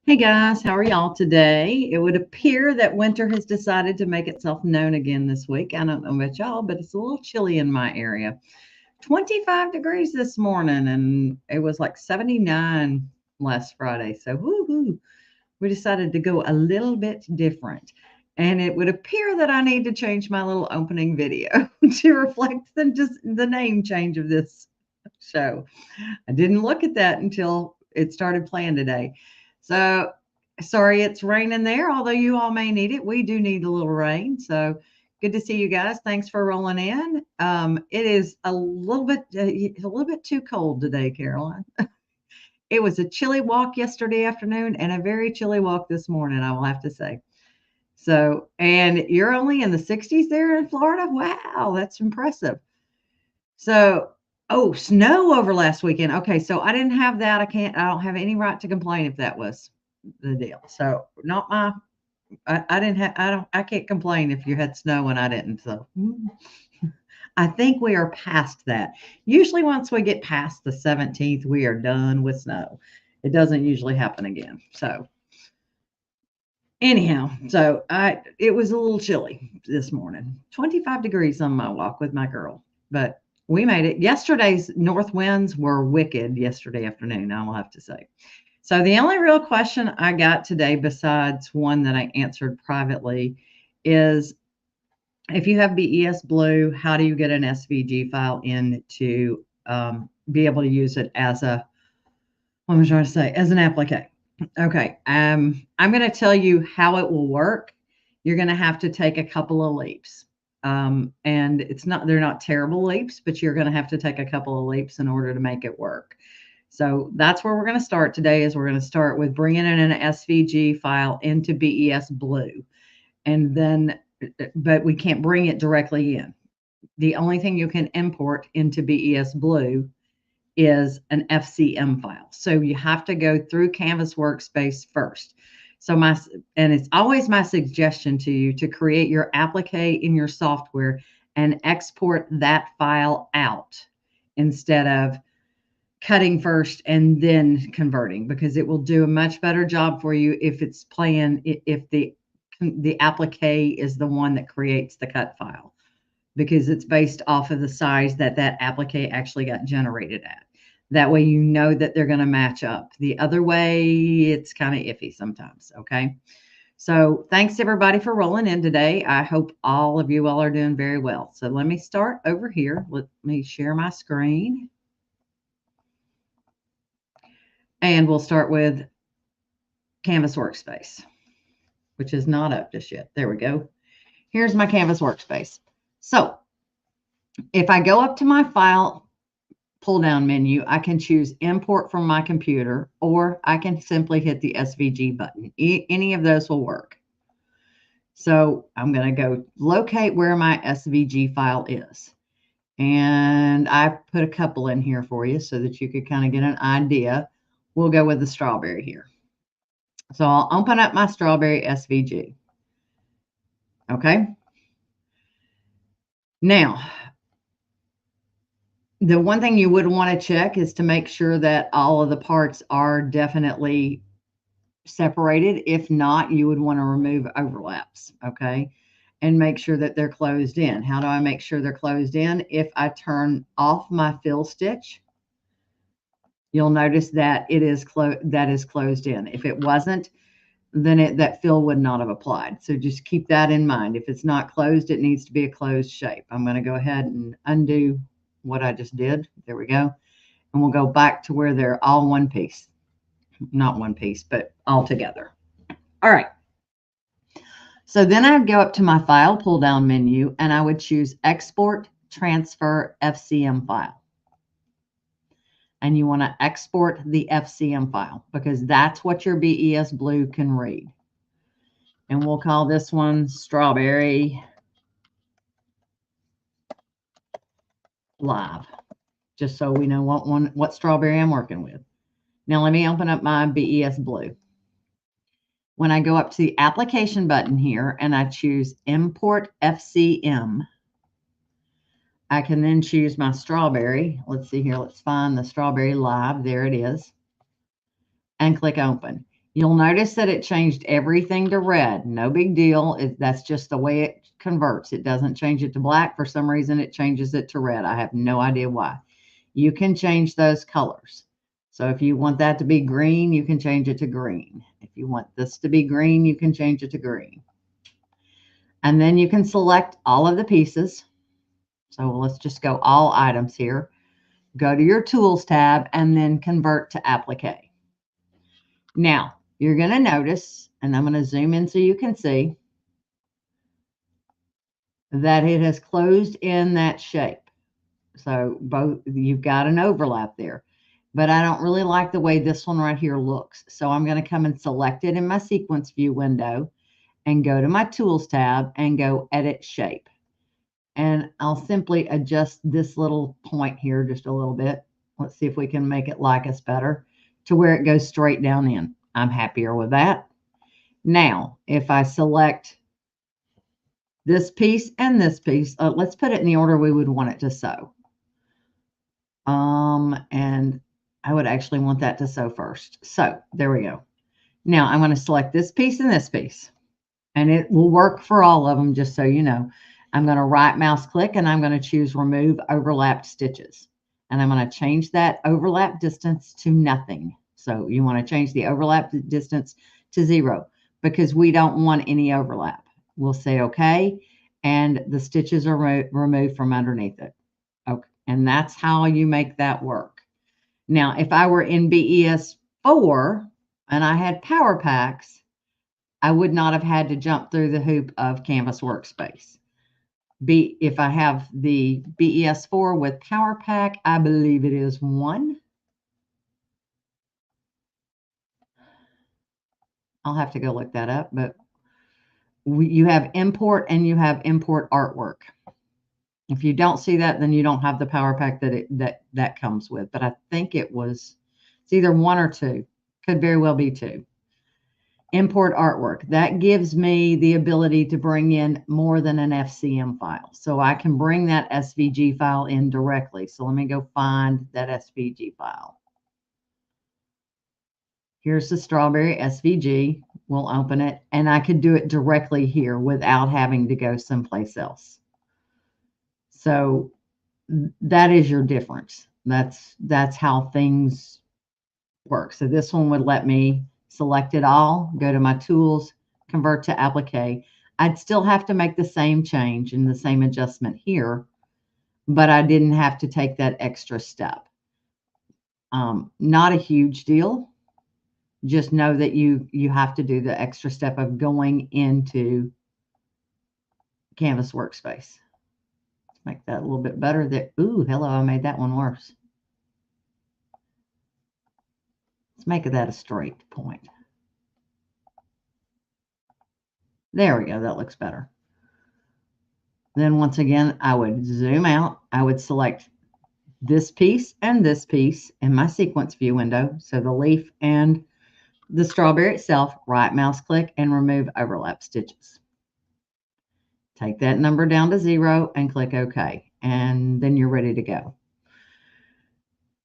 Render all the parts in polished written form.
Hey guys, how are y'all today? It would appear that winter has decided to make itself known again this week. I don't know about y'all, but it's a little chilly in my area. 25 degrees this morning, and it was like 79 last Friday. So, woohoo, we decided to go a little bit different. And it would appear that I need to change my little opening video to reflect the name change of this show. I didn't look at that until it started playing today. So sorry it's raining there, although you all may need it. We do need a little rain. So good to see you guys. Thanks for rolling in. It is a little bit too cold today, Caroline. It was a chilly walk yesterday afternoon and a very chilly walk this morning, I will have to say. So, and you're only in the 60s there in Florida? Wow, that's impressive. So, oh, snow over last weekend. Okay, so I didn't have that. I don't have any right to complain if that was the deal. So, not my, I didn't have, I can't complain if you had snow and I didn't. So, I think we are past that. Usually, once we get past the 17th, we are done with snow. It doesn't usually happen again. So, anyhow, it was a little chilly this morning. 25 degrees on my walk with my girl, but we made it. Yesterday's north winds were wicked yesterday afternoon, I will have to say. So the only real question I got today, besides one that I answered privately, is if you have BESBlue, how do you get an SVG file in to be able to use it as what am I trying to say, as an applique? Okay, I'm going to tell you how it will work. You're going to have to take a couple of leaps. And they're not terrible leaps, but you're going to have to take a couple of leaps in order to make it work. So that's where we're going to start today. Is we're going to start with bringing in an SVG file into BESBlue. And then, but we can't bring it directly in. The only thing you can import into BESBlue is an FCM file. So you have to go through CanvasWorkspace first. And it's always my suggestion to you to create your applique in your software and export that file out instead of cutting first and then converting, because it will do a much better job for you if the applique is the one that creates the cut file, because it's based off of the size that applique actually got generated at. That way you know that they're going to match up. The other way, it's kind of iffy sometimes, okay? So thanks everybody for rolling in today. I hope all of you all are doing very well. So let me start over here. Let me share my screen. And we'll start with CanvasWorkspace, which is not up just yet. There we go. Here's my CanvasWorkspace. So if I go up to my file pull-down menu, I can choose import from my computer, or I can simply hit the SVG button. Any of those will work. So I'm going to go locate where my SVG file is. And I put a couple in here for you so that you could kind of get an idea. We'll go with the strawberry here. So I'll open up my strawberry SVG. Okay. Now, the one thing you would want to check is to make sure that all of the parts are definitely separated. If not, you would want to remove overlaps, okay? And make sure that they're closed in. How do I make sure they're closed in? If I turn off my fill stitch, you'll notice that it is closed in. If it wasn't, then that fill would not have applied. So just keep that in mind. If it's not closed, it needs to be a closed shape. I'm going to go ahead and undo what I just did. There we go. And we'll go back to where they're all one piece. Not one piece, but all together. All right. So then I'd go up to my file pull down menu and I would choose export transfer FCM file. And you want to export the FCM file because that's what your BESBlue can read. And we'll call this one strawberry live, just so we know what strawberry I'm working with. Now let me open up my BESBlue. When I go up to the application button here and I choose import FCM, I can then choose my strawberry. Let's see here. Let's find the strawberry live. There it is. And click open. You'll notice that it changed everything to red. No big deal. That's just the way it converts. It doesn't change it to black. For some reason, it changes it to red. I have no idea why. You can change those colors. So if you want that to be green, you can change it to green. If you want this to be green, you can change it to green. And then you can select all of the pieces. So let's just go all items here. Go to your Tools tab and then convert to Applique. Now, you're going to notice, and I'm going to zoom in so you can see, that it has closed in that shape. So both, you've got an overlap there. But I don't really like the way this one right here looks. So I'm going to come and select it in my sequence view window and go to my Tools tab and go Edit Shape. And I'll simply adjust this little point here just a little bit. Let's see if we can make it like us better to where it goes straight down in. I'm happier with that. Now, if I select this piece and this piece, let's put it in the order we would want it to sew. And I would actually want that to sew first. So there we go. Now I'm going to select this piece and this piece, and it will work for all of them, just so you know. I'm going to right mouse click and I'm going to choose Remove Overlapped Stitches. And I'm going to change that overlap distance to nothing. So you want to change the overlap distance to 0 because we don't want any overlap. We'll say OK, and the stitches are removed from underneath it. Okay, and that's how you make that work. Now, if I were in BES4 and I had power packs, I would not have had to jump through the hoop of CanvasWorkspace. If I have the BES4 with power pack, I believe it is 1. I'll have to go look that up, but you have import and you have import artwork. If you don't see that, then you don't have the power pack that comes with. But I think it's either 1 or 2. Could very well be 2. Import artwork. That gives me the ability to bring in more than an FCM file. So I can bring that SVG file in directly. So let me go find that SVG file. Here's the strawberry SVG. We'll open it. And I could do it directly here without having to go someplace else. So that is your difference. That's how things work. So this one would let me select it all, go to my tools, convert to applique. I'd still have to make the same change and the same adjustment here, but I didn't have to take that extra step. Not a huge deal. Just know that you have to do the extra step of going into CanvasWorkspace. Let's make that a little bit better. There. Ooh, hello, I made that one worse. Let's make that a straight point. There we go. That looks better. Then once again, I would zoom out. I would select this piece and this piece in my sequence view window. So the leaf and the strawberry itself, right mouse click and remove overlap stitches. Take that number down to 0 and click OK. And then you're ready to go.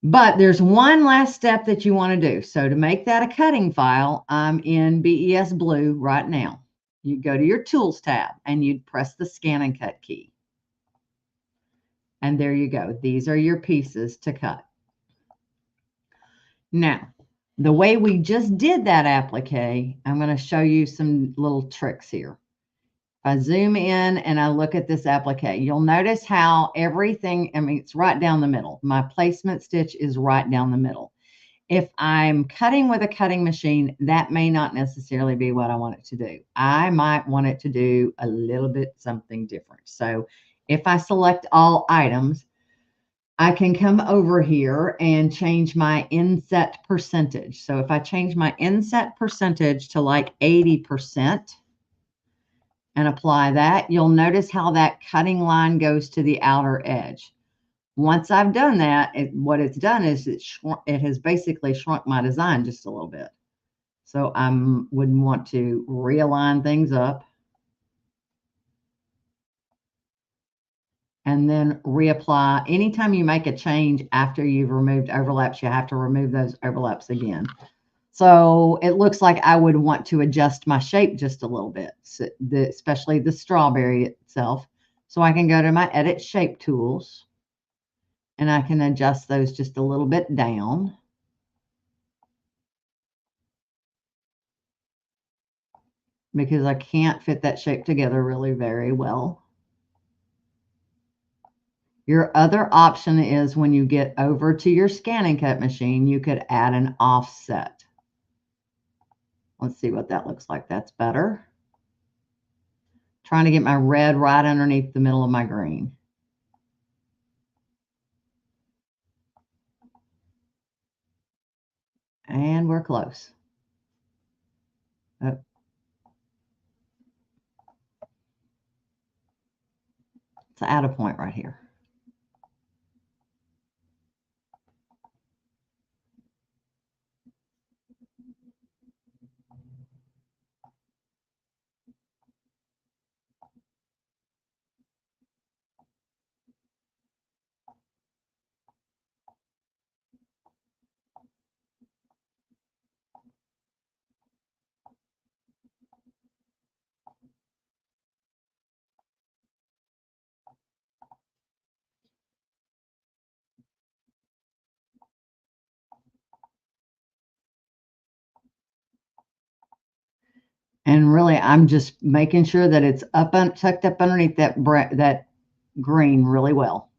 But there's one last step that you want to do. So to make that a cutting file, I'm in BESBlue right now. You go to your Tools tab and you'd press the ScanNCut key. And there you go. These are your pieces to cut. Now, the way we just did that applique, I'm going to show you some little tricks here. If I zoom in and I look at this applique, you'll notice how everything, I mean, it's right down the middle. My placement stitch is right down the middle. If I'm cutting with a cutting machine, that may not necessarily be what I want it to do. I might want it to do a little bit something different. So if I select all items, I can come over here and change my inset percentage. So if I change my inset percentage to like 80%, and apply that, you'll notice how that cutting line goes to the outer edge. Once I've done that, what it's done is it has basically shrunk my design just a little bit. So I would want to realign things up and then reapply. Anytime you make a change after you've removed overlaps, you have to remove those overlaps again. So it looks like I would want to adjust my shape just a little bit, so especially the strawberry itself. So I can go to my edit shape tools and I can adjust those just a little bit down. Because I can't fit that shape together really very well. Your other option is when you get over to your ScanNCut machine, you could add an offset. Let's see what that looks like. That's better. Trying to get my red right underneath the middle of my green. And we're close. Oh. It's add a point right here. And really, I'm just making sure that it's tucked up underneath that green really well.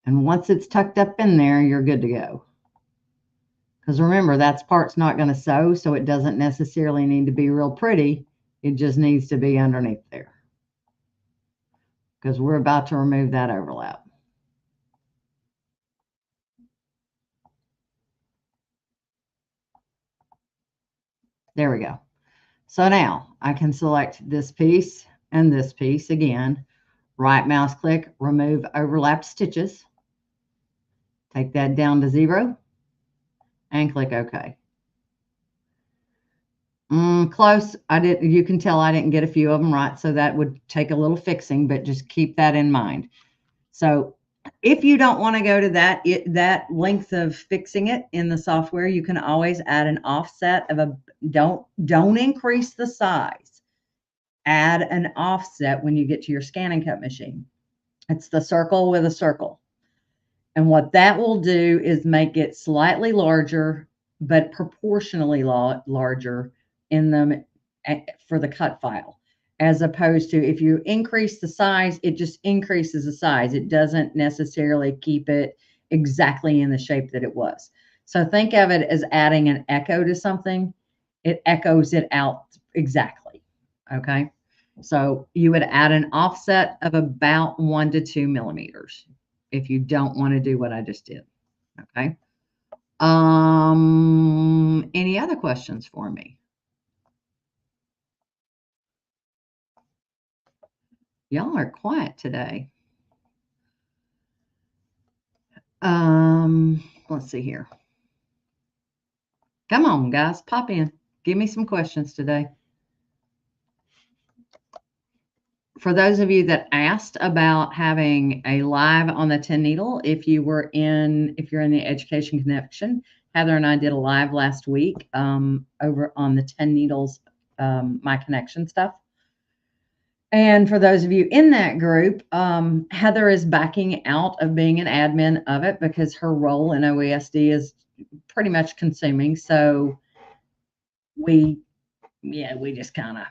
And once it's tucked up in there, you're good to go. Because remember, that part's not going to sew, so it doesn't necessarily need to be real pretty. It just needs to be underneath there. Because we're about to remove that overlap. There we go. So now I can select this piece and this piece again. Right mouse click, remove overlap stitches. Take that down to 0 and click OK. Close. You can tell I didn't get a few of them right, so that would take a little fixing, but just keep that in mind. So if you don't want to go to that length of fixing it in the software, you can always add an offset of don't increase the size. Add an offset when you get to your ScanNCut machine. It's the circle with a circle. And what that will do is make it slightly larger, but proportionally larger in them for the cut file. As opposed to if you increase the size, it just increases the size. It doesn't necessarily keep it exactly in the shape that it was. So think of it as adding an echo to something. It echoes it out exactly. Okay. So you would add an offset of about 1 to 2 millimeters if you don't want to do what I just did. Okay. Any other questions for me? Y'all are quiet today. Let's see here. Come on, guys, pop in. Give me some questions today. For those of you that asked about having a live on the 10 needle, if you're in the Education Connection, Heather and I did a live last week over on the 10 needles, My Connection stuff. And for those of you in that group, Heather is backing out of being an admin of it because her role in OESD is pretty much consuming. So we just kind of,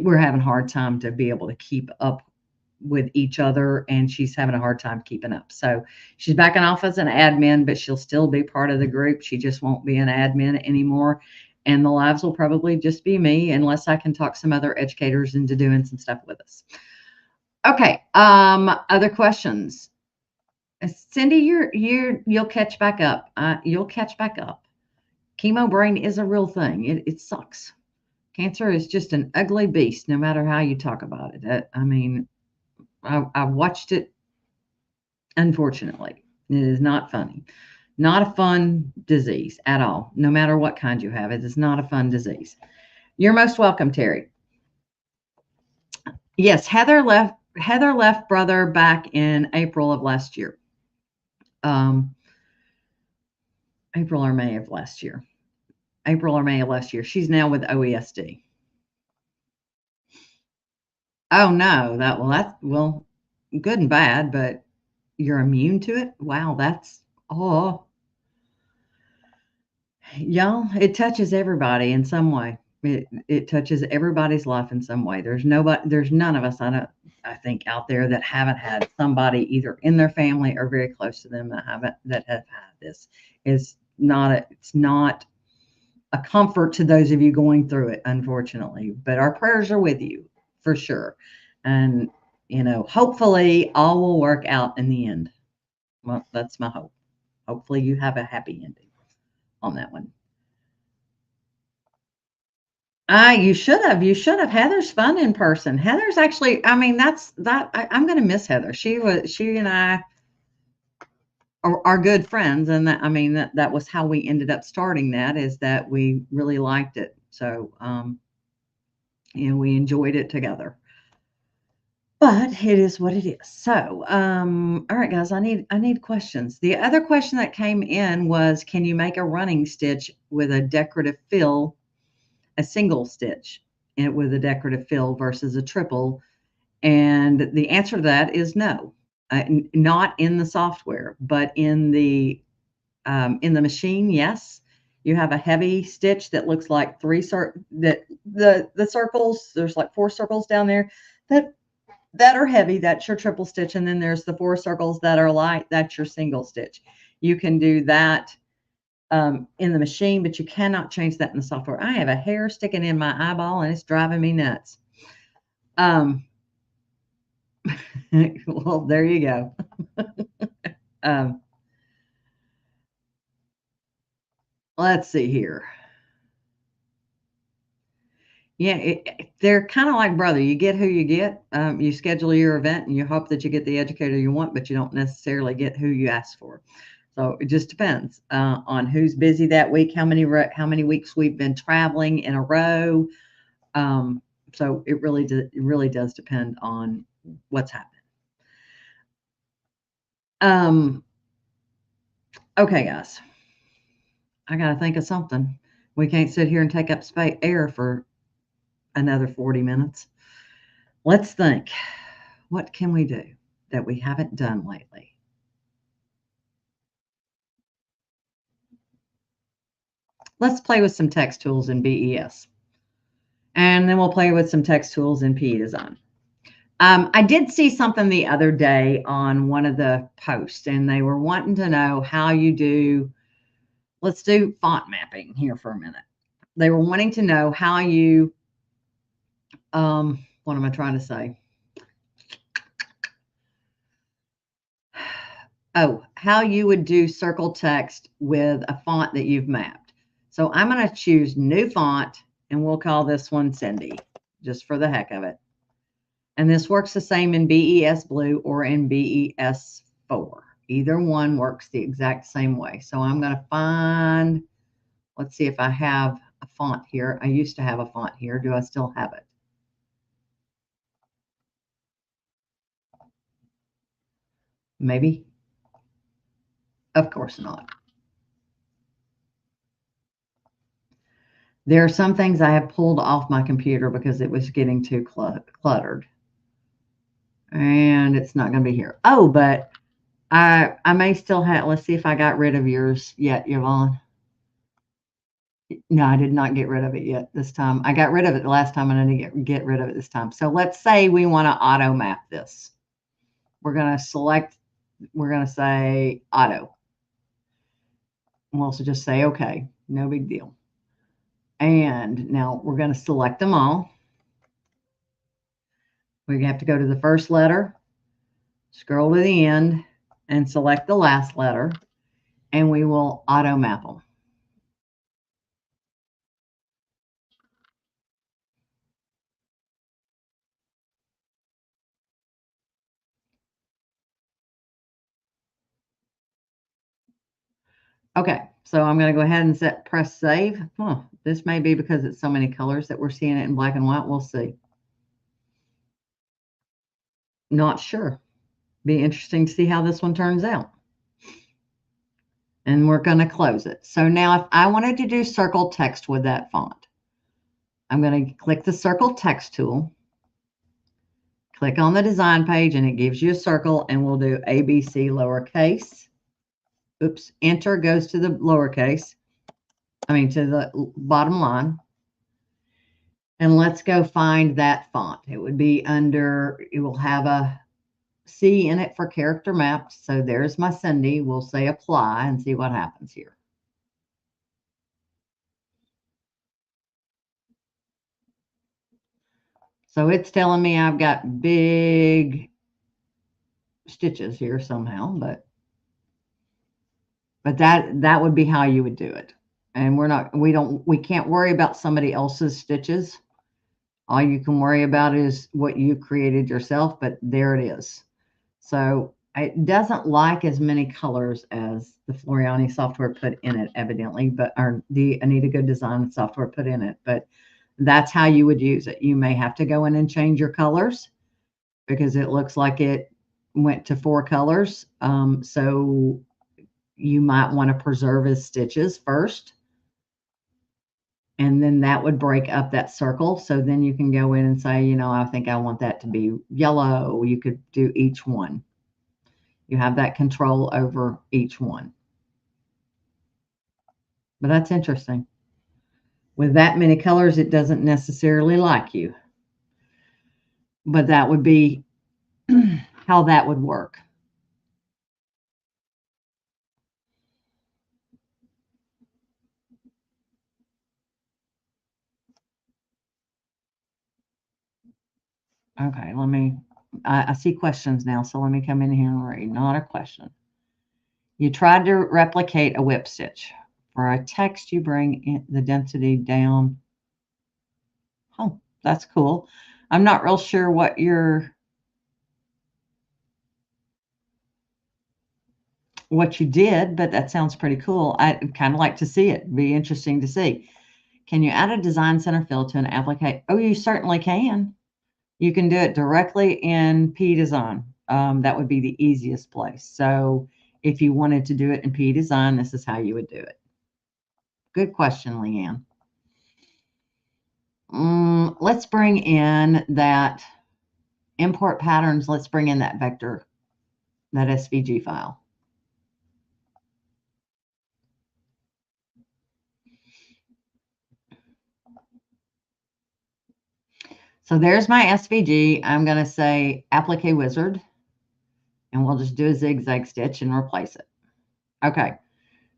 we're having a hard time to be able to keep up with each other, and she's having a hard time keeping up. So she's backing off as an admin, but she'll still be part of the group. She just won't be an admin anymore. And the lives will probably just be me unless I can talk some other educators into doing some stuff with us. Okay. Other questions? Cindy, you'll catch back up. You'll catch back up. Chemo brain is a real thing. It sucks. Cancer is just an ugly beast, no matter how you talk about it. I mean, I watched it. Unfortunately, it is not funny. Not a fun disease at all. No matter what kind you have, it is not a fun disease. You're most welcome, Terry. Yes, Heather left brother back in April of last year. April or May of last year. April or May of last year. She's now with OESD. Oh no, that's good and bad, but you're immune to it. Wow, oh, y'all, it touches everybody in some way. It touches everybody's life in some way. There's none of us I think out there that haven't had somebody either in their family or very close to them that have had this. It's not a comfort to those of you going through it, unfortunately. But our prayers are with you for sure. And hopefully all will work out in the end. Well, that's my hope. Hopefully you have a happy ending on that one. You should have. You should have. Heather's fun in person. Heather's actually, I mean, I'm going to miss Heather. She and I are good friends. And that was how we ended up starting that, is that we really liked it. So, we enjoyed it together. But it is what it is. So, all right, guys, I need questions. The other question that came in was, can you make a running stitch with a decorative fill, a single stitch with a decorative fill versus a triple? And the answer to that is no, not in the software, but in the machine. Yes, you have a heavy stitch that looks like the circles. There's like 4 circles down there that are heavy. That's your triple stitch. And then there's the 4 circles that are light. That's your single stitch. You can do that in the machine, but you cannot change that in the software. I have a hair sticking in my eyeball and it's driving me nuts. Well, there you go. Let's see here. Yeah, they're kind of like brother. You get who you get. You schedule your event and you hope that you get the educator you want, but you don't necessarily get who you ask for. So it just depends on who's busy that week, how many weeks we've been traveling in a row. So it really does depend on what's happening. Okay, guys, I got to think of something. We can't sit here and take up air for another 40 minutes. Let's think. What can we do that we haven't done lately? Let's play with some text tools in BES. And then we'll play with some text tools in PE Design. I did see something the other day on one of the posts, and they were wanting to know how you do, let's do font mapping here for a minute. They were wanting to know how you, what am I trying to say? Oh, how you would do circle text with a font that you've mapped. So I'm going to choose new font, and we'll call this one Cindy, just for the heck of it. And this works the same in BESBlue or in BES4. Either one works the exact same way. So I'm going to find, let's see if I have a font here. I used to have a font here. Do I still have it? Maybe. Of course not. There are some things I have pulled off my computer because it was getting too cluttered. And it's not going to be here. Oh, but I may still have, let's see if I got rid of yours yet, Yvonne. No, I did not get rid of it yet this time. I got rid of it the last time, and I didn't get rid of it this time. So let's say we want to auto map this. We're going to say auto. We'll also just say, okay, no big deal. And now we're going to select them all. We have to go to the first letter, scroll to the end, and select the last letter, and we will auto map them. Okay, so I'm going to go ahead and press save. This may be because it's so many colors that we're seeing it in black and white. We'll see. Not sure. Be interesting to see how this one turns out. and we're going to close it. So now if I wanted to do circle text with that font, I'm going to click the circle text tool, click on the design page, and it gives you a circle, and we'll do ABC lowercase. Oops, enter goes to the lowercase, to the bottom line. And let's go find that font. It would be under, it will have a C in it for character maps. So there's my Cindy. We'll say apply and see what happens here. So it's telling me I've got big stitches here somehow, but that would be how you would do it. And we can't worry about somebody else's stitches. All you can worry about is what you created yourself, but there it is. So it doesn't like as many colors as the Floriani software put in it, evidently, or the Anita Good Design software put in it, but that's how you would use it. You may have to go in and change your colors because it looks like it went to 4 colors. So you might want to preserve as stitches first. And then that would break up that circle. So then you can go in and say, I think I want that to be yellow. You could do each one. You have that control over each one. But that's interesting. With that many colors, it doesn't necessarily like you. But that would be how that would work. Okay, I see questions now, so let me come in here and read. Not a question. You tried to replicate a whip stitch. For a text, you bring the density down. Oh, that's cool. I'm not real sure what you did, but that sounds pretty cool. I'd kind of like to see it. It'd be interesting to see. Can you add a design center fill to an applique? Oh, you certainly can. You can do it directly in P Design. That would be the easiest place. So if you wanted to do it in P Design, this is how you would do it. Good question, Leanne. Let's bring in that import patterns. Let's bring in that vector, that SVG file. So there's my SVG. I'm going to say Applique Wizard, and we'll just do a zigzag stitch and replace it. Okay.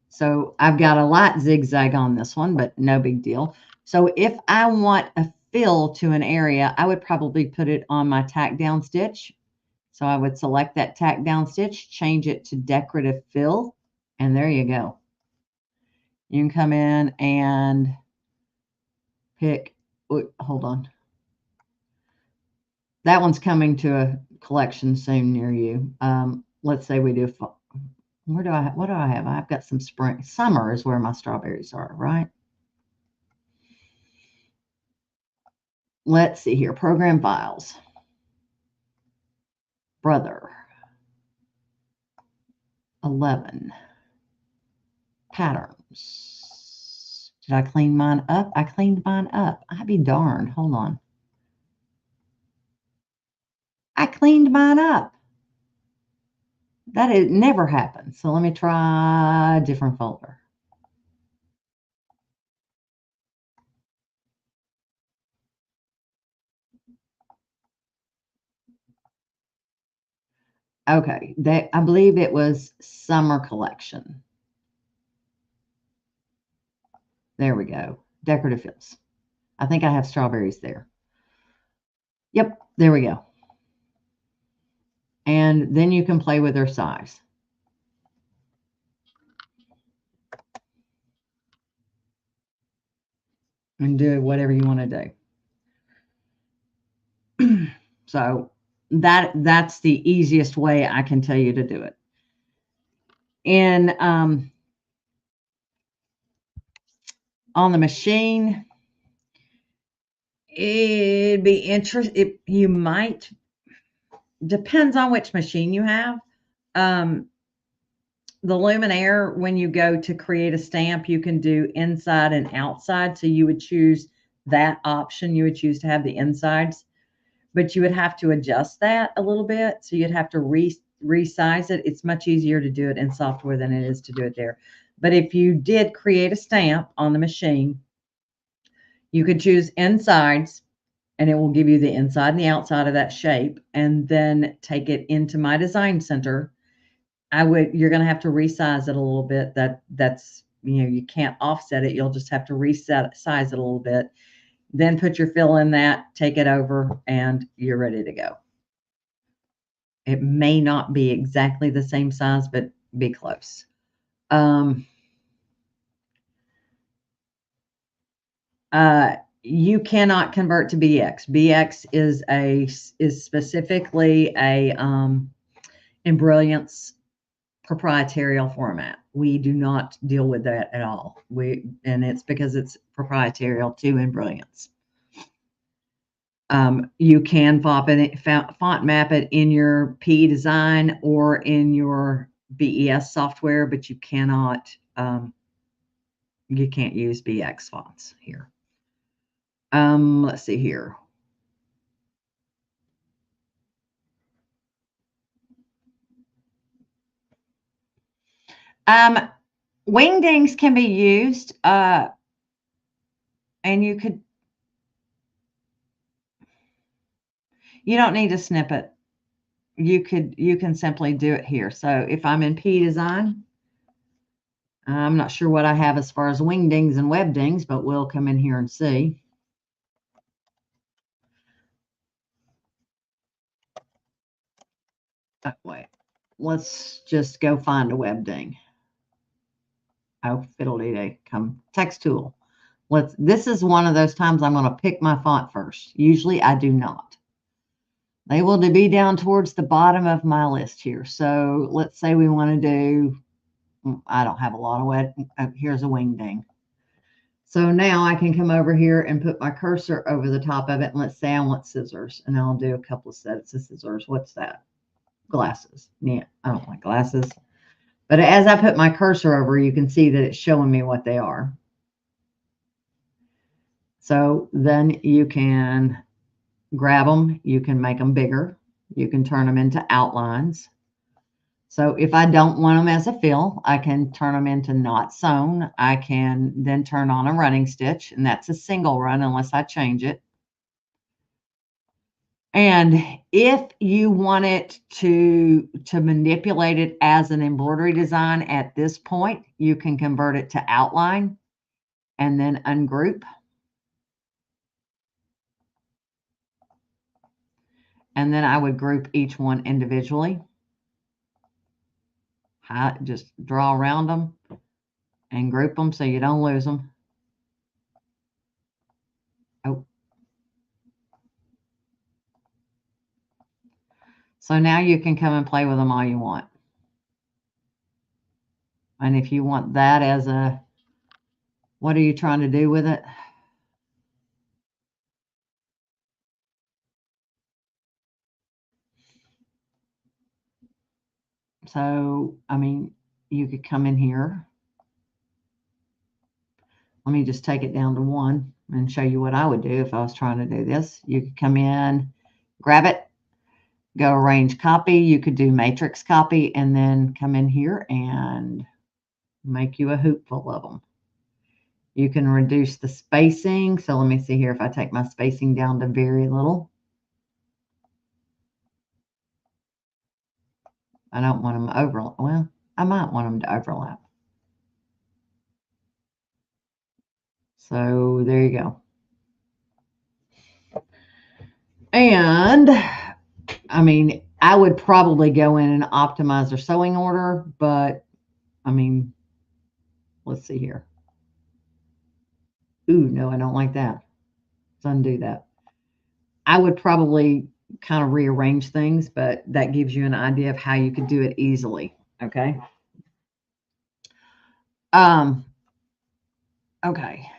So I've got a light zigzag on this one, but no big deal. So if I want a fill to an area, I would probably put it on my tack down stitch. So I would select that tack down stitch, change it to decorative fill, and there you go. You can come in and pick, hold on. That one's coming to a collection soon near you. Let's say we do, what do I have? I've got some summer is where my strawberries are, right? Let's see here, program files. Brother. 11. Patterns. Did I clean mine up? I cleaned mine up. I'd be darned. Hold on. I cleaned mine up. That never happens. So let me try a different folder. Okay, I believe it was summer collection. There we go. Decorative fills. I think I have strawberries there. Yep, there we go. And then you can play with their size. And do whatever you want to do. So that's the easiest way I can tell you to do it. And on the machine, it'd be interesting. You might, depends on which machine you have. the Luminaire, when you go to create a stamp, you can do inside and outside. So you would choose that option. You would choose to have the insides, but you would have to adjust that a little bit. So you'd have to resize it. It's much easier to do it in software than it is to do it there. But if you did create a stamp on the machine, you could choose insides, and it will give you the inside and the outside of that shape, and then take it into my design center. You're going to have to resize it a little bit. That's, you can't offset it. You'll just have to size it a little bit. Then put your fill in that, take it over, and you're ready to go. It may not be exactly the same size, but be close. You cannot convert to BX. BX is specifically a Embrilliance proprietary format. We do not deal with that at all. And it's because it's proprietary to Embrilliance. You can font map it in your PE design or in your BES software, but you cannot. You can't use BX fonts here. Let's see here. WingDings can be used, and you don't need to snip it. You can simply do it here. So if I'm in P design, I'm not sure what I have as far as WingDings and WebDings, but we'll come in here and see. Oh, wait, let's just go find a WebDing. Oh, fiddle-dee-day, come text tool. This is one of those times I'm going to pick my font first. Usually I do not. They will be down towards the bottom of my list here. So let's say we want to do, I don't have a lot of here's a WingDing. So now I can come over here and put my cursor over the top of it. And let's say I want scissors, and I'll do a couple of sets of scissors. What's that? Glasses. Yeah, I don't like glasses. But as I put my cursor over, you can see that it's showing me what they are. So then you can grab them. You can make them bigger. You can turn them into outlines. So if I don't want them as a fill, I can turn them into not sewn. I can then turn on a running stitch, and that's a single run unless I change it. And if you want it to manipulate it as an embroidery design at this point, you can convert it to outline and then ungroup. And then I would group each one individually. Just draw around them and group them so you don't lose them. Oh. So now you can come and play with them all you want. And if you want that as a, what are you trying to do with it? So, I mean, you could come in here. Let me just take it down to 1 and show you what I would do if I was trying to do this. You could come in, grab it, go arrange copy. You could do matrix copy and then come in here and make you a hoop full of them. You can reduce the spacing. So let me see here if I take my spacing down to very little. I don't want them to overlap. Well, I might want them to overlap. So there you go. And I mean, I would probably go in and optimize their sewing order, but I mean, let's see here. Ooh, no, I don't like that. Let's undo that. I would probably kind of rearrange things, but that gives you an idea of how you could do it easily. Okay. Okay.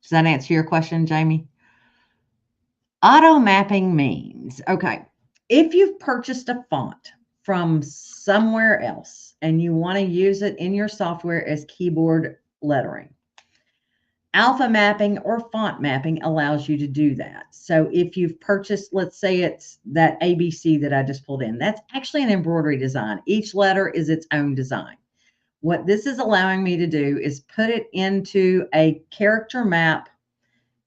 Does that answer your question, Jamie? Auto mapping means, okay, if you've purchased a font from somewhere else and you want to use it in your software as keyboard lettering. Alpha mapping or font mapping allows you to do that. So if you've purchased, let's say it's that ABC that I just pulled in, that's actually an embroidery design. Each letter is its own design. What this is allowing me to do is put it into a character map,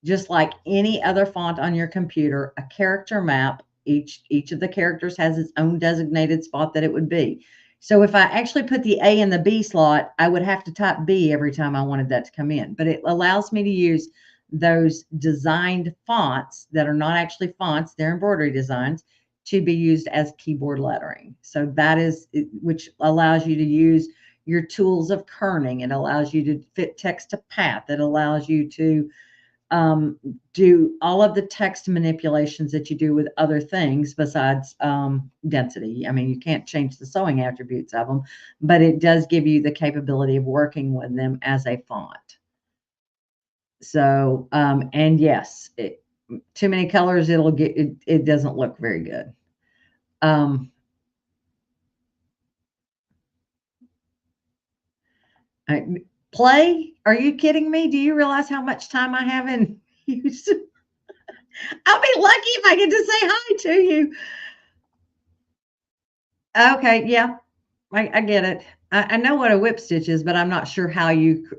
just like any other font on your computer, a character map. Each of the characters has its own designated spot that it would be. So if I actually put the A in the B slot, I would have to type B every time I wanted that to come in. But it allows me to use those designed fonts that are not actually fonts, they're embroidery designs, to be used as keyboard lettering. So that is, which allows you to use your tools of kerning. It allows you to fit text to path. It allows you to do all of the text manipulations that you do with other things besides density. I mean, you can't change the sewing attributes of them, but it does give you the capability of working with them as a font. So, and yes, too many colors, it doesn't look very good. Play? Are you kidding me? Do you realize how much time I have in use? I'll be lucky if I get to say hi to you. Okay, yeah, I get it. I know what a whip stitch is, but I'm not sure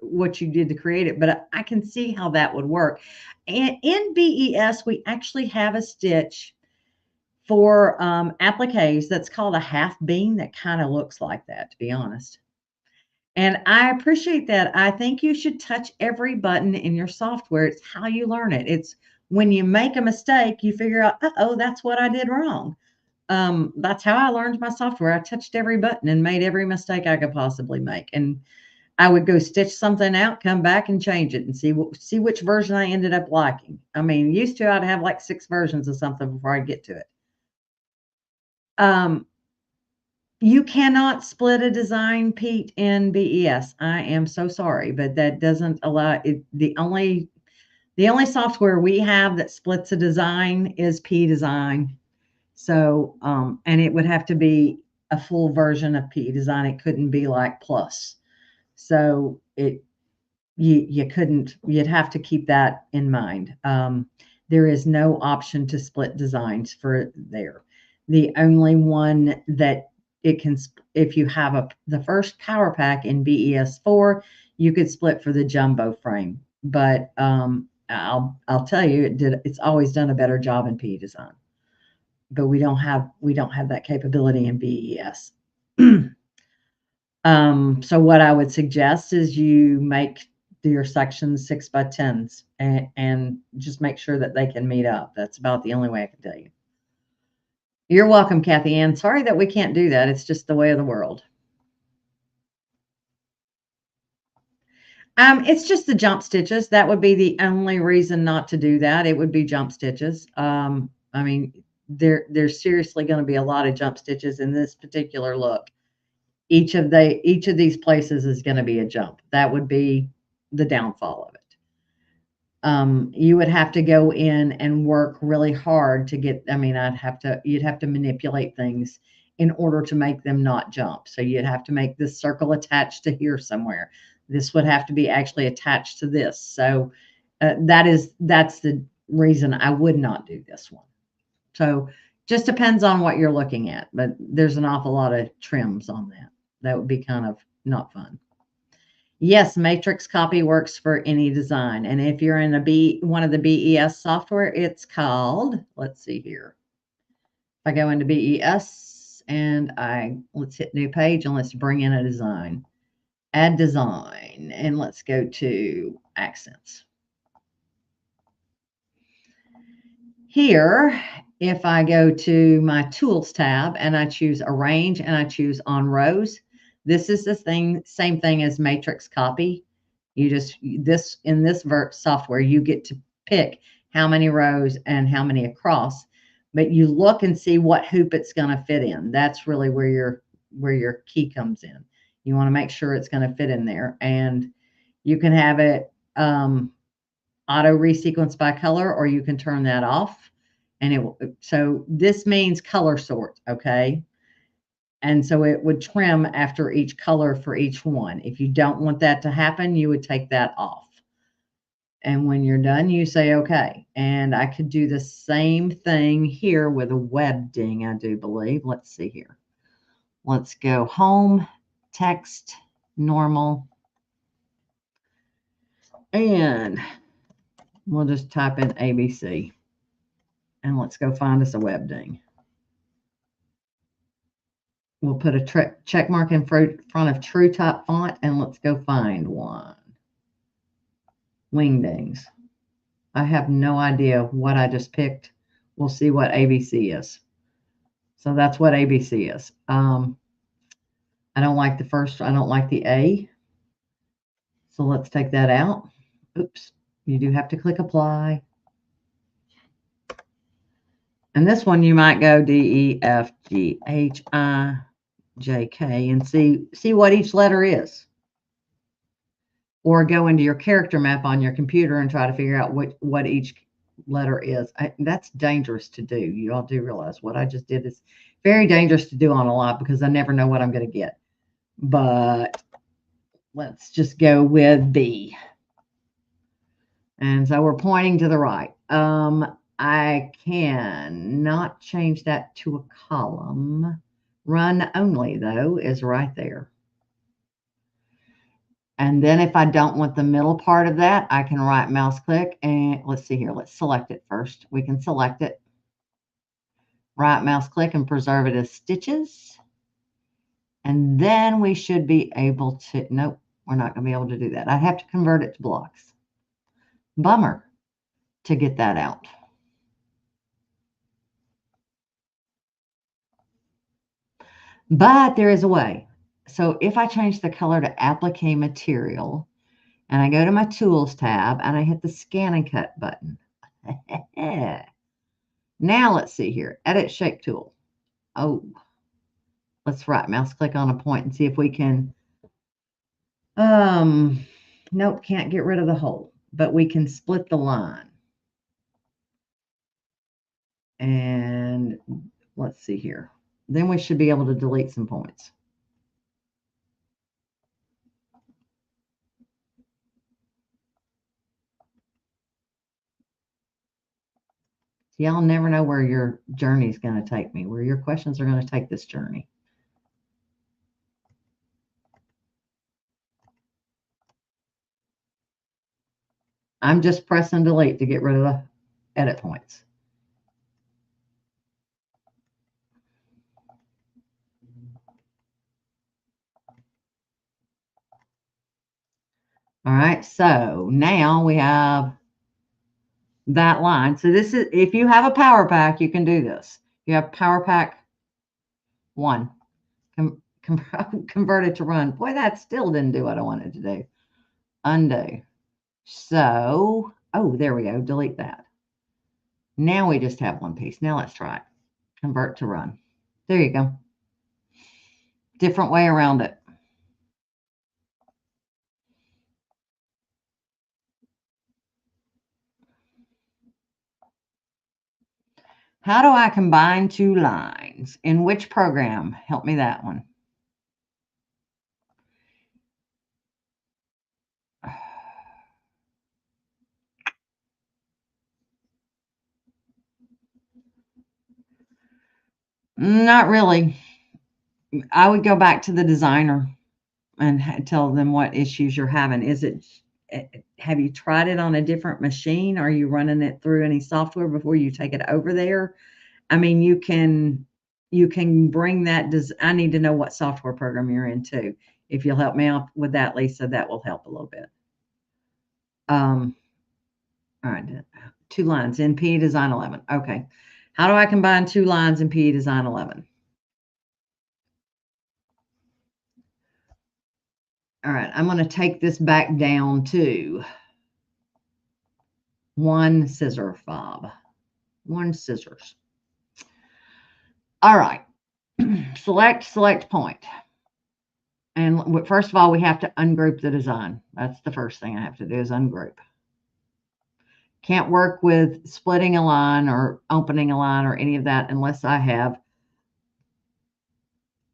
what you did to create it, but I can see how that would work. And in BES, we actually have a stitch for appliques that's called a half beam that kind of looks like that, to be honest. And I appreciate that. I think you should touch every button in your software. It's how you learn it. It's when you make a mistake, you figure out, oh, that's what I did wrong. That's how I learned my software. I touched every button and made every mistake I could possibly make. And I would go stitch something out, come back and change it and see which version I ended up liking. I mean, used to I'd have like 6 versions of something before I get to it. You cannot split a design, Pete, in BES. I am so sorry, but that doesn't allow it. The only software we have that splits a design is P Design. So, and it would have to be a full version of P Design. It couldn't be like Plus. So you couldn't. You'd have to keep that in mind. There is no option to split designs for there. The only one that it can, if you have the first power pack in BES4, you could split for the jumbo frame. But I'll tell you, it's always done a better job in P Design. But we don't have that capability in BES. So what I would suggest is you make your sections 6x10s and just make sure that they can meet up. That's about the only way I can tell you. You're welcome, Kathy Ann. Sorry that we can't do that. It's just the way of the world. It's just the jump stitches. That would be the only reason not to do that. It would be jump stitches. I mean, there's seriously going to be a lot of jump stitches in this particular look. Each of these places is going to be a jump. That would be the downfall of it. You would have to go in and work really hard to get, I mean, you'd have to manipulate things in order to make them not jump. So you'd have to make this circle attached to here somewhere. This would have to be actually attached to this. So that's the reason I would not do this one. So just depends on what you're looking at, but there's an awful lot of trims on that. That would be kind of not fun. Yes, matrix copy works for any design. And if you're in one of the BES software, it's called, let's see here. If I go into BES and let's hit new page and let's bring in a design. Add design and let's go to accents. Here, if I go to my tools tab and I choose arrange and I choose on rows, this is the same thing as matrix copy. In this software, you get to pick how many rows and how many across, but you look and see what hoop it's going to fit in. That's really where your key comes in. You want to make sure it's going to fit in there, and you can have it auto resequence by color, or you can turn that off. And so this means color sort, okay? And so it would trim after each color for each one. If you don't want that to happen, you would take that off. And when you're done, you say, okay. And I could do the same thing here with a WingDing, I do believe. Let's see here. Let's go home, text, normal. And we'll just type in ABC. And let's go find us a WingDing. We'll put a check mark in front of True Type font, and let's go find one. WingDings. I have no idea what I just picked. We'll see what ABC is. So that's what ABC is. I don't like the first, I don't like the A. So let's take that out. Oops, you do have to click apply. And this one you might go D, E, F, G, H, I, J, K and see what each letter is. Or go into your character map on your computer and try to figure out what each letter is. That's dangerous to do. You all do realize what I just did is very dangerous to do on a lot because I never know what I'm going to get. But let's just go with B. And so we're pointing to the right. I cannot change that to a column. Run only, though, is right there. And then if I don't want the middle part of that, I can right mouse click and let's see here. Let's select it first. We can select it. Right mouse click and preserve it as stitches. And then we should be able to, nope, we're not going to be able to do that. I'd have to convert it to blocks. Bummer to get that out. But there is a way. So if I change the color to applique material and I go to my tools tab and I hit the ScanNCut button. Now let's see here. Edit shape tool. Oh, let's right mouse click on a point and see if we can. Nope, can't get rid of the hole, but we can split the line. And let's see here. Then we should be able to delete some points. See, I'll never know where your journey is going to take me, where your questions are going to take this journey. I'm just pressing delete to get rid of the edit points. All right, so now we have that line. So this is, if you have a power pack, you can do this. You have power pack 1. Convert it to run. Boy, that still didn't do what I wanted to do. Undo. So, oh, there we go. Delete that. Now we just have one piece. Now let's try it. Convert to run. There you go. Different way around it. How do I combine 2 lines? In which program? Help me that one. Not really. I would go back to the designer and tell them what issues you're having. Is it, have you tried it on a different machine? Are you running it through any software before you take it over there? I mean, you can bring that. I need to know what software program you're in too. If you'll help me out with that, Lisa, that will help a little bit. All right, 2 lines in PE Design 11. Okay. How do I combine 2 lines in PE Design 11? All right, I'm going to take this back down to 1 scissor fob. 1 scissors. All right. select point. And first of all, we have to ungroup the design. That's the first thing I have to do is ungroup. Can't work with splitting a line or opening a line or any of that unless I have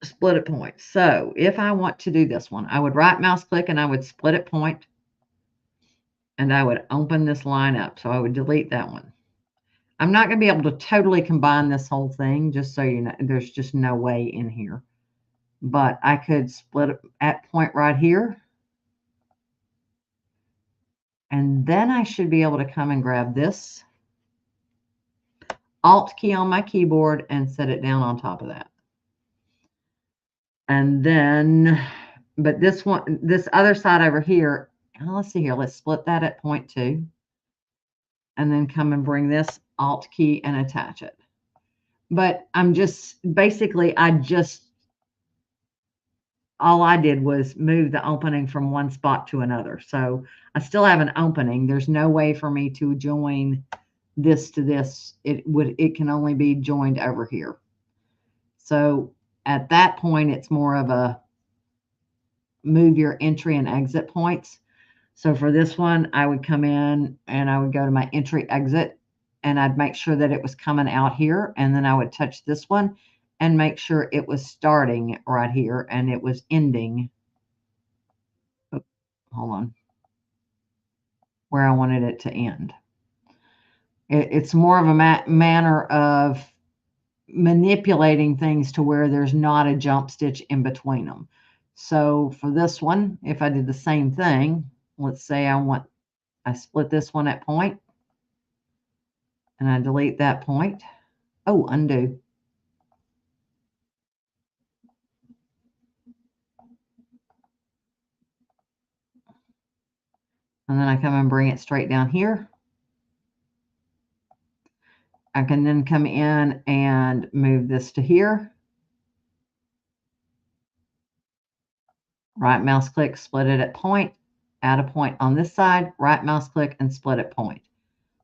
split at point. So if I want to do this one, I would right mouse click and I would split at point, and I would open this line up. So I would delete that one. I'm not going to be able to totally combine this whole thing, just so you know. There's just no way in here. But I could split it at point right here. And then I should be able to come and grab this Alt key on my keyboard and set it down on top of that. And then, but this one, this other side over here, let's see here, let's split that at point 2. And then come and bring this Alt key and attach it. But I'm just, basically, all I did was move the opening from one spot to another. So I still have an opening. There's no way for me to join this to this. It can only be joined over here. So at that point, it's more of a move your entry and exit points. So for this one, I would come in and I would go to my entry exit, and I'd make sure that it was coming out here. And then I would touch this one and make sure it was starting right here and it was ending. Oh, hold on. Where I wanted it to end. It's more of a manner of manipulating things to where there's not a jump stitch in between them. So for this one, if I did the same thing, let's say I split this one at point and I delete that point. Oh, undo. And then I come and bring it straight down here. I can then come in and move this to here. Right mouse click, split it at point, add a point on this side, right mouse click and split at point.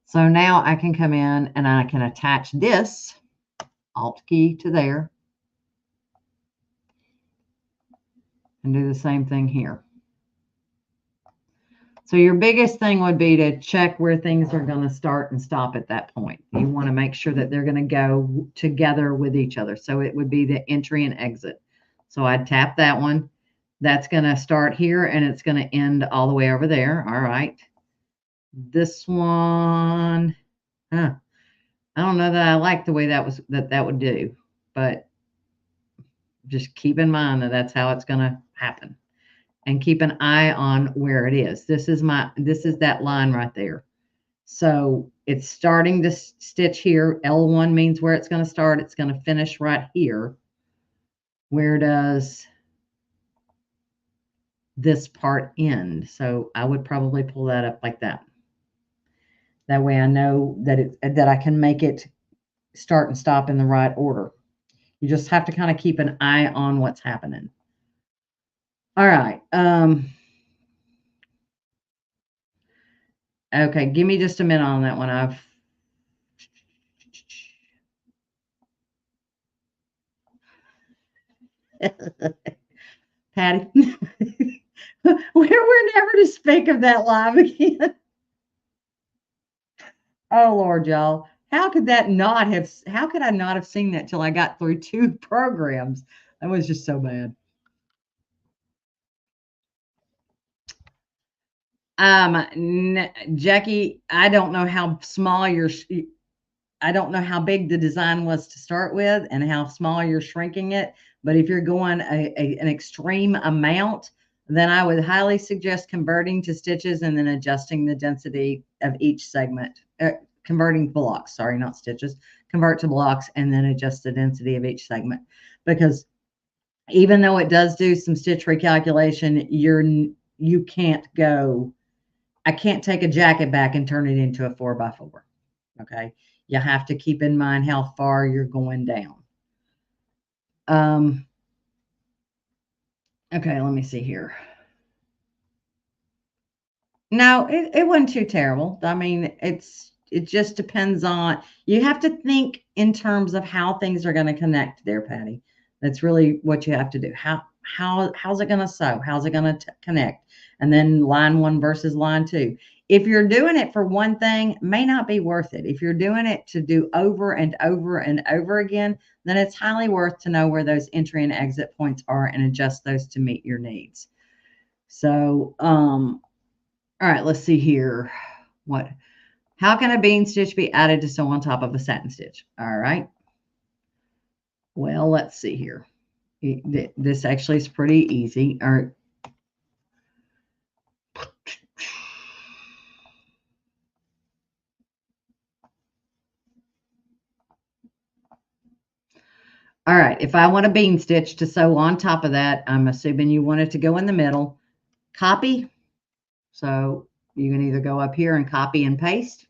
So now I can come in and I can attach this, Alt key to there, and do the same thing here. So your biggest thing would be to check where things are going to start and stop at that point. You want to make sure that they're going to go together with each other. So it would be the entry and exit. So I'd tap that one. That's going to start here and it's going to end all the way over there. All right. This one, I don't know that I like the way that would do, but just keep in mind that that's how it's going to happen. And keep an eye on where it is. This is that line right there. So it's starting to stitch here. L1 means where it's going to start. It's going to finish right here. Where does this part end? So I would probably pull that up like that. That way I know that I can make it start and stop in the right order. You just have to kind of keep an eye on what's happening. All right. Okay, give me just a minute on that one. Patty, we're never to speak of that live again. Oh Lord, y'all. How could I not have seen that till I got through 2 programs? That was just so bad. Jackie, I don't know how small I don't know how big the design was to start with and how small you're shrinking it. But if you're going an extreme amount, then I would highly suggest converting to stitches and then adjusting the density of each segment. Converting blocks, sorry, not stitches. Convert to blocks and then adjust the density of each segment. Because even though it does do some stitch recalculation, you can't go. I can't take a jacket back and turn it into a 4x4. Okay. You have to keep in mind how far you're going down. Okay, let me see here. No, it wasn't too terrible. I mean, it just depends on, you have to think in terms of how things are going to connect there, Patty. That's really what you have to do. how's it going to sew? How's it going to connect? And then line 1 versus line 2. If you're doing it for one thing, may not be worth it. If you're doing it to do over and over and over again, then it's highly worth to know where those entry and exit points are and adjust those to meet your needs. So, all right, let's see here. How can a bean stitch be added to sew on top of a satin stitch? All right. Well, let's see here. This actually is pretty easy. All right, if I want a bean stitch to sew on top of that, I'm assuming you want it to go in the middle. Copy. So you can either go up here and copy and paste,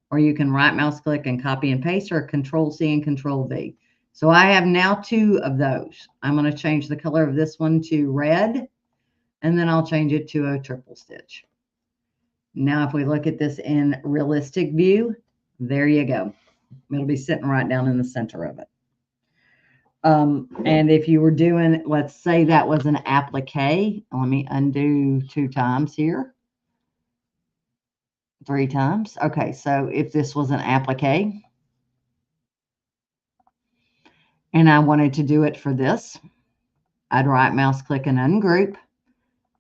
or you can right mouse click and copy and paste, or Control C and Control V. So I have now 2 of those. I'm going to change the color of this one to red, and then I'll change it to a triple stitch. Now, if we look at this in realistic view, there you go. It'll be sitting right down in the center of it. And if you were doing, let's say that was an applique, let me undo 2 times here. 3 times. Okay, so if this was an applique and I wanted to do it for this, I'd right mouse click and ungroup.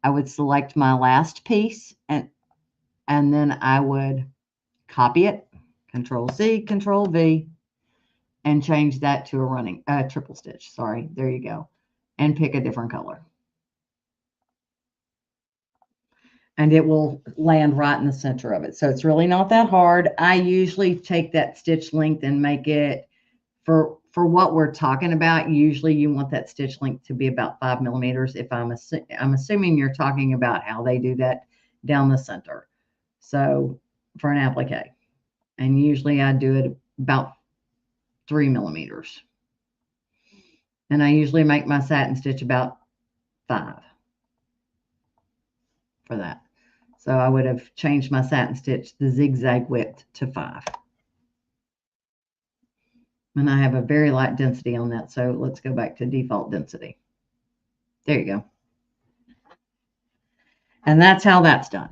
I would select my last piece and then I would copy it, Control C, Control V, and change that to a triple stitch. Sorry, there you go. And pick a different color. And it will land right in the center of it. So it's really not that hard. I usually take that stitch length and make it for what we're talking about. Usually you want that stitch length to be about 5 millimeters. If I'm assuming you're talking about how they do that down the center. So for an applique, and usually I do it about 3 millimeters. And I usually make my satin stitch about 5 for that. So I would have changed my satin stitch, the zigzag width, to 5. And I have a very light density on that. So let's go back to default density. There you go. And that's how that's done.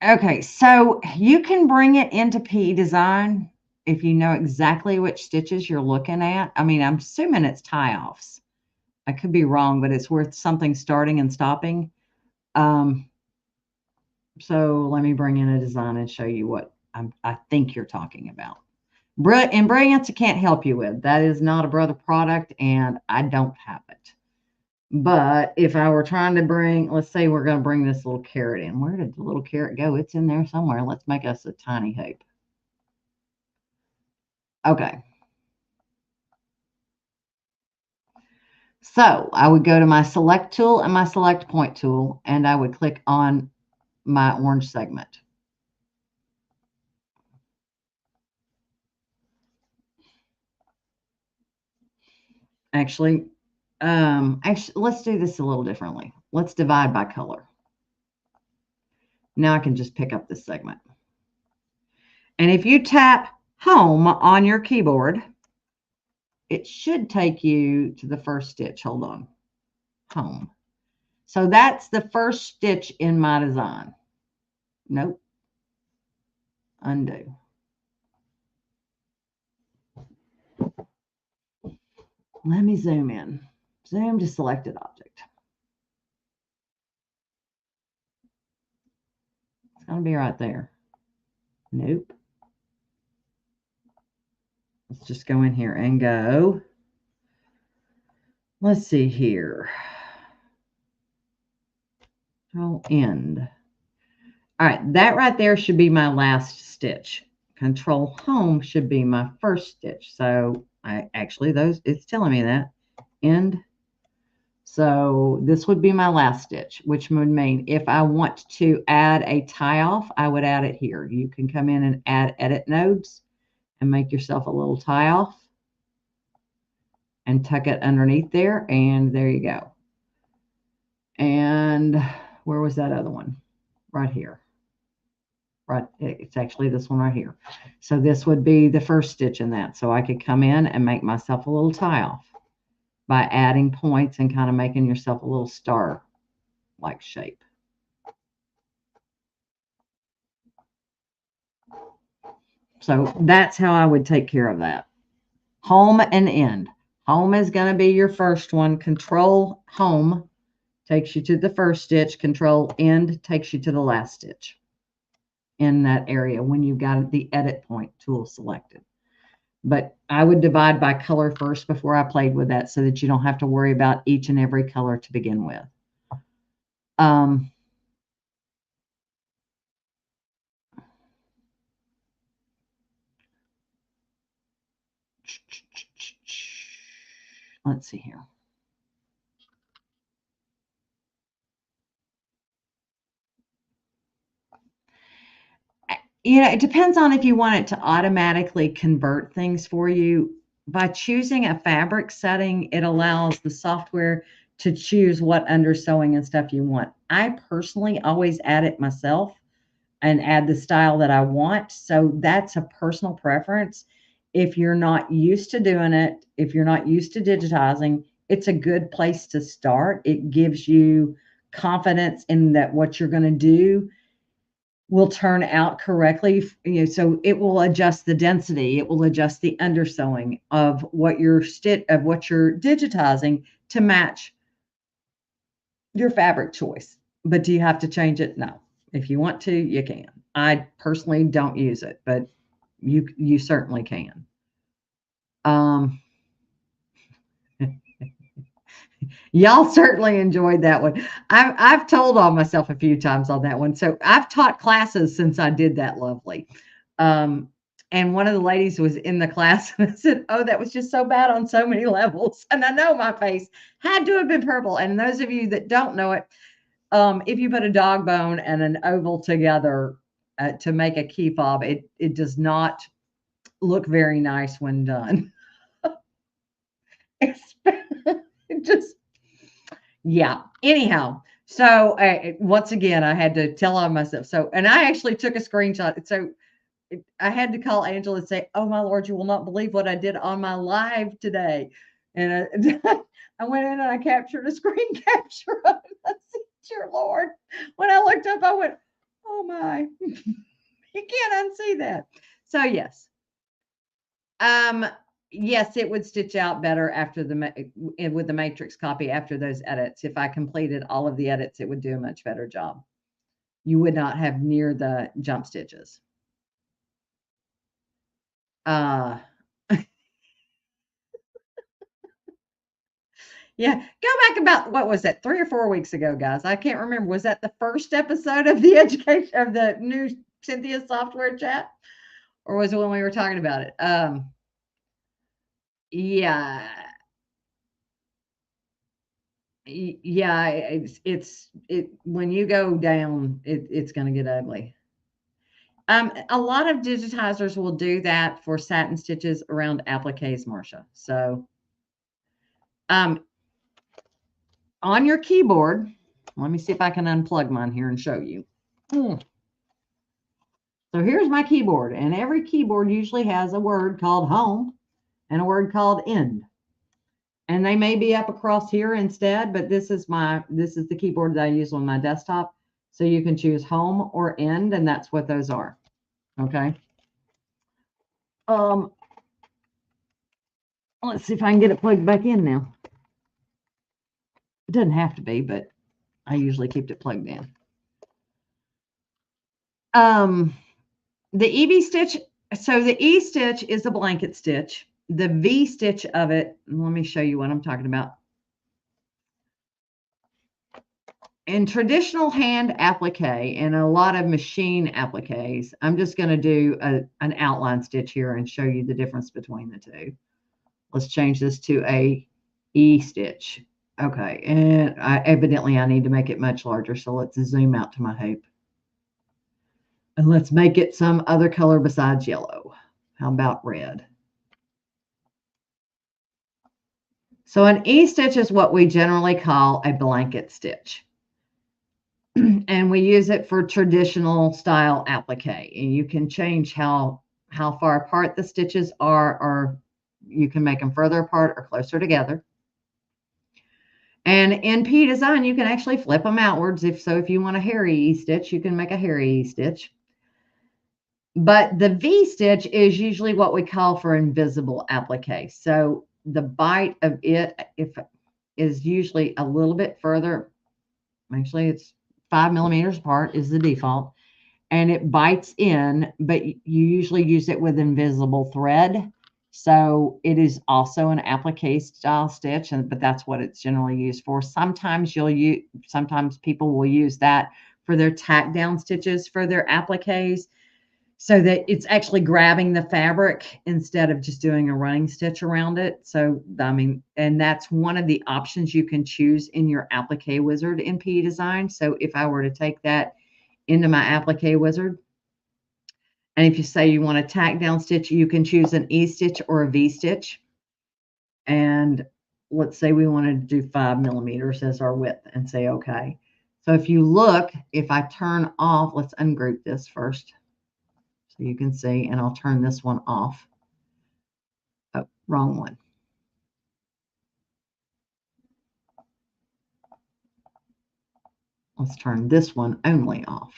Okay, so you can bring it into PE Design if you know exactly which stitches you're looking at. I mean, I'm assuming it's tie-offs. I could be wrong, but it's worth something starting and stopping. So let me bring in a design and show you what I think you're talking about. In Brilliance, I can't help you with. That is not a Brother product, and I don't have it. But if I were trying to bring, let's say we're going to bring this little carrot in. Where did the little carrot go? It's in there somewhere. Let's make us a tiny hoop. Okay. So I would go to my select tool and my select point tool, and I would click on my orange segment. Actually, let's do this a little differently. Let's divide by color. Now I can just pick up this segment. And if you tap home on your keyboard, it should take you to the first stitch. Hold on. Home. So that's the first stitch in my design. Nope. Undo. Let me zoom in. Zoom to selected object. It's going to be right there. Nope. Let's just go in here and go. Let's see here. Control end. All right, that right there should be my last stitch. Control home should be my first stitch. So it's telling me that. End. So this would be my last stitch, which would mean if I want to add a tie off, I would add it here. You can come in and add edit nodes and make yourself a little tie off and tuck it underneath there. And there you go. And where was that other one? Right here. right. It's actually this one right here. So this would be the first stitch in that. So I could come in and make myself a little tie off by adding points and kind of making yourself a little star like shape. So that's how I would take care of that. Home and end. Home is going to be your first one. Control home takes you to the first stitch. Control end takes you to the last stitch in that area when you've got the edit point tool selected. But I would divide by color first before I played with that so that you don't have to worry about each and every color to begin with. Let's see here. You know, it depends on if you want it to automatically convert things for you. By choosing a fabric setting, it allows the software to choose what undersewing and stuff you want. I personally always add it myself and add the style that I want. So that's a personal preference. If you're not used to doing it, if you're not used to digitizing, it's a good place to start. It gives you confidence in that what you're going to do will turn out correctly. You know, so it will adjust the density, it will adjust the undersewing of what you're digitizing to match your fabric choice. But do you have to change it? No. If you want to, you can. I personally don't use it, but you certainly can. Y'all certainly enjoyed that one. I've told on myself a few times on that one. So I've taught classes since I did that, lovely. And one of the ladies was in the class and I said, "Oh, that was just so bad on so many levels." And I know my face had to have been purple. And those of you that don't know it, if you put a dog bone and an oval together to make a key fob, it does not look very nice when done. It just, yeah. Anyhow, so once again, I had to tell on myself. So, and I actually took a screenshot. So I had to call Angela and say, "Oh my Lord, you will not believe what I did on my live today." And I went in and I captured a screen capture of it. I said, "Dear Lord," when I looked up, I went, "Oh my, you can't unsee that." So yes, yes, it would stitch out better after with the matrix copy after those edits. If I completed all of the edits, it would do a much better job. You would not have near the jump stitches. Yeah, go back about what was that, 3 or 4 weeks ago, guys? I can't remember. Was that the first episode of the education of the new Cynthia software chat, or was it when we were talking about it? Yeah, yeah. It when you go down, it's going to get ugly. A lot of digitizers will do that for satin stitches around appliques, Marcia. So, on your keyboard, let me see if I can unplug mine here and show you. So here's my keyboard, and every keyboard usually has a word called home and a word called end. And they may be up across here instead, but this is the keyboard that I use on my desktop. So you can choose home or end, and that's what those are. Okay. Let's see if I can get it plugged back in now. It doesn't have to be, but I usually keep it plugged in. The EV stitch, so the E stitch is a blanket stitch. The V stitch of it, let me show you what I'm talking about. In traditional hand applique and a lot of machine appliques, I'm just going to do an outline stitch here and show you the difference between the two. Let's change this to a E stitch. Okay, and evidently I need to make it much larger, so let's zoom out to my hoop. And let's make it some other color besides yellow. How about red? So an E stitch is what we generally call a blanket stitch. And we use it for traditional style applique. And you can change how far apart the stitches are, or you can make them further apart or closer together. And in P design, you can actually flip them outwards. If you want a hairy E stitch, you can make a hairy E stitch. But the V stitch is usually what we call for invisible applique. So the bite of it is usually a little bit further. Actually, it's 5 millimeters apart is the default. And it bites in, but you usually use it with invisible thread. So it is also an applique style stitch, but that's what it's generally used for. Sometimes people will use that for their tack down stitches for their appliques, so that it's actually grabbing the fabric instead of just doing a running stitch around it. So, I mean, and that's one of the options you can choose in your applique wizard in PE design. So if I were to take that into my applique wizard, and if you say you want a tack down stitch, you can choose an E stitch or a V stitch. And let's say we wanted to do 5 millimeters as our width and say, okay. So if you look, if I turn off, let's ungroup this first so you can see, and I'll turn this one off. Oh, wrong one. Let's turn this one only off.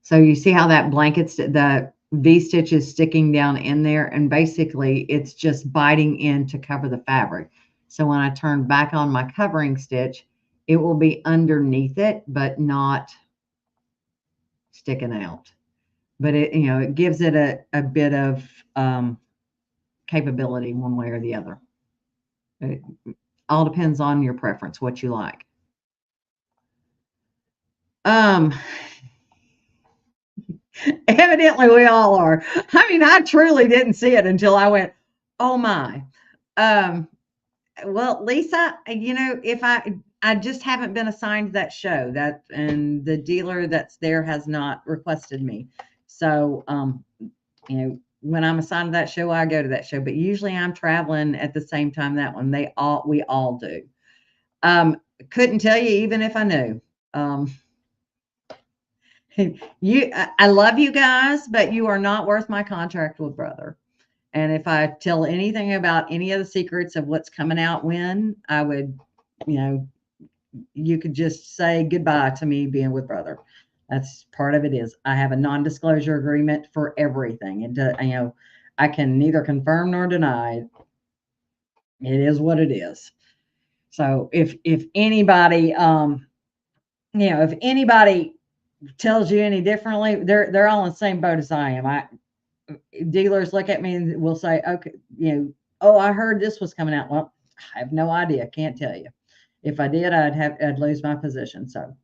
So you see how that the V stitch is sticking down in there, and basically it's just biting in to cover the fabric. So when I turn back on my covering stitch, it will be underneath it, but not sticking out. But it gives it a bit of capability one way or the other. It all depends on your preference, what you like. Evidently we all are. I mean, I truly didn't see it until I went, oh my. Well, Lisa, if I just haven't been assigned that show, and the dealer that's there has not requested me. So, when I'm assigned to that show, I go to that show, but usually I'm traveling at the same time that one. We all do. Couldn't tell you even if I knew. I love you guys, but you are not worth my contract with brother. And if I tell anything about any of the secrets of what's coming out when, I would, you could just say goodbye to me being with brother. That's part of it. Is I have a non-disclosure agreement for everything. And I can neither confirm nor deny. It is what it is. So if anybody, if anybody tells you any differently, they're all in the same boat as I am. Dealers look at me and will say, okay, oh, I heard this was coming out. Well, I have no idea. Can't tell you. If I did, I'd lose my position. So,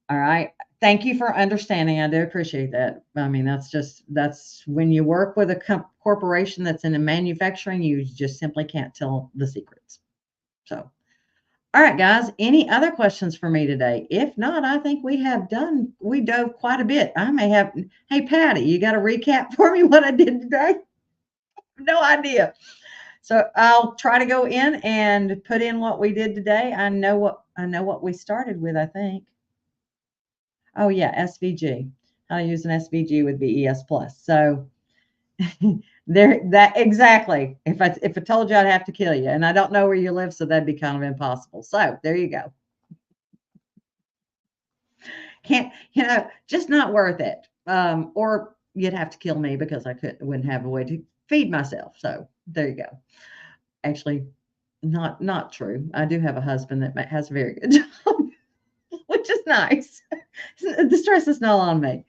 all right. Thank you for understanding. I do appreciate that. I mean, that's when you work with a corporation that's in the manufacturing, you just simply can't tell the secrets. So, all right, guys, any other questions for me today? If not, I think we dove quite a bit. I may have, hey, Patty, you got a recap for me what I did today? No idea. So I'll try to go in and put in what we did today. I know what we started with, I think. Oh yeah, SVG. How to use an SVG with BES Plus. So that exactly. If I told you, I'd have to kill you, and I don't know where you live, so that'd be kind of impossible. So there you go. Can't, just not worth it. Or you'd have to kill me because I wouldn't have a way to feed myself. So there you go. Actually, not true. I do have a husband that has a very good job, which is nice. The stress is not on me.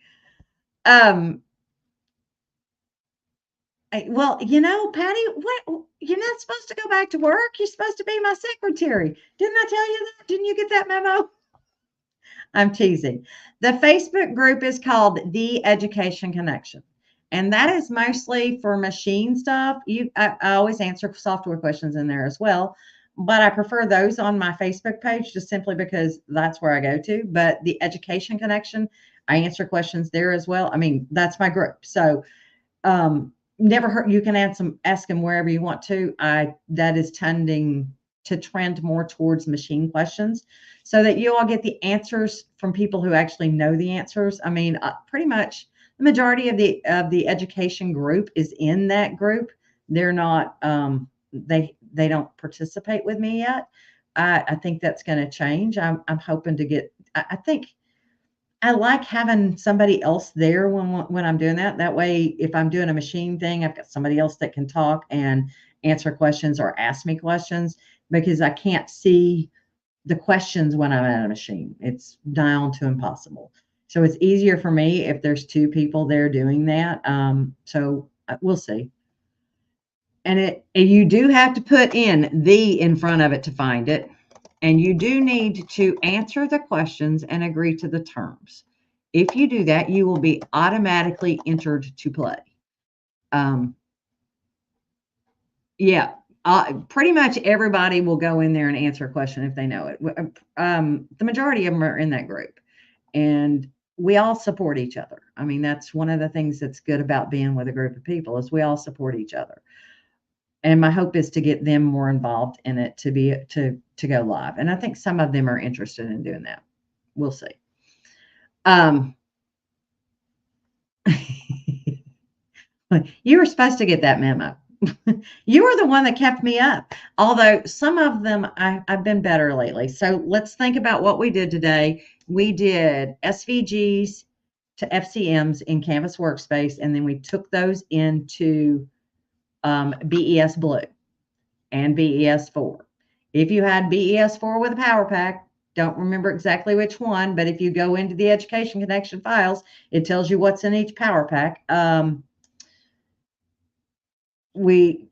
Well, Patty, what, you're not supposed to go back to work. You're supposed to be my secretary. Didn't I tell you that? Didn't you get that memo? I'm teasing. The Facebook group is called The Education Connection. And that is mostly for machine stuff. I always answer software questions in there as well, but I prefer those on my Facebook page just simply because that's where I go to. But the Education Connection, I answer questions there as well. I mean, that's my group. So never hurt. You can ask them wherever you want to. That is tending to trend more towards machine questions so that you all get the answers from people who actually know the answers. I mean, pretty much the majority of the education group is in that group. They're not they don't participate with me yet. I think that's going to change. I'm hoping to get. I think I like having somebody else there when I'm doing that. That way, if I'm doing a machine thing, I've got somebody else that can talk and answer questions or ask me questions because I can't see the questions when I'm at a machine. It's down to impossible. So it's easier for me if there's two people there doing that. So we'll see. And you do have to put in front of it to find it. And you do need to answer the questions and agree to the terms. If you do that, you will be automatically entered to play. Yeah, pretty much everybody will go in there and answer a question if they know it. The majority of them are in that group, and we all support each other. I mean, that's one of the things that's good about being with a group of people is we all support each other. And my hope is to get them more involved in it to go live. And I think some of them are interested in doing that. We'll see. You were supposed to get that memo. You were the one that kept me up. Although some of them I've been better lately. So let's think about what we did today. We did SVGs to FCMs in CanvasWorkspace, and then we took those into BESBlue and BES4. If you had BES4 with a power pack, don't remember exactly which one, but if you go into the education connection files, it tells you what's in each power pack.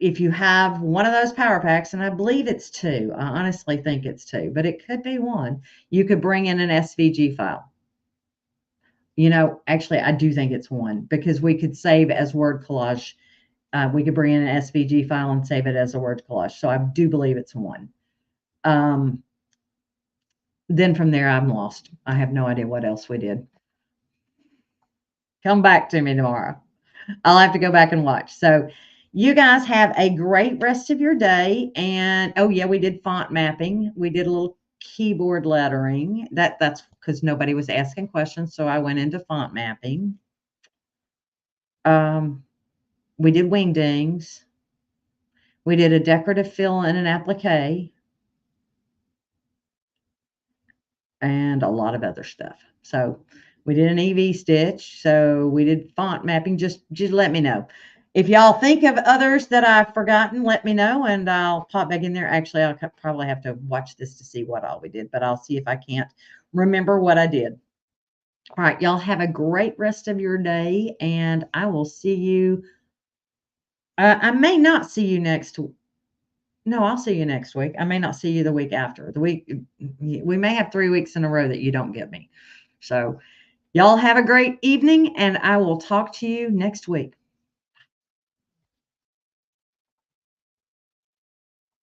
If you have one of those power packs, and I believe it's two, I honestly think it's two, but it could be one, you could bring in an SVG file. You know, actually, I do think it's one because we could save as word collage. We could bring in an SVG file and save it as a word collage. So I do believe it's one. Then from there, I'm lost. I have no idea what else we did. Come back to me tomorrow. I'll have to go back and watch. So you guys have a great rest of your day. And oh yeah, we did font mapping. We did a little keyboard lettering. That's because nobody was asking questions. So I went into font mapping. We did WingDings. We did a decorative fill and an applique. And a lot of other stuff. So we did an EV stitch. So we did font mapping. Just let me know. If y'all think of others that I've forgotten, let me know, and I'll pop back in there. Actually, I'll probably have to watch this to see what all we did, but I'll see if I can't remember what I did. All right, y'all have a great rest of your day, and I will see you. I may not see you next week. No, I'll see you next week. I may not see you the week after. We may have 3 weeks in a row that you don't get me. So y'all have a great evening, and I will talk to you next week.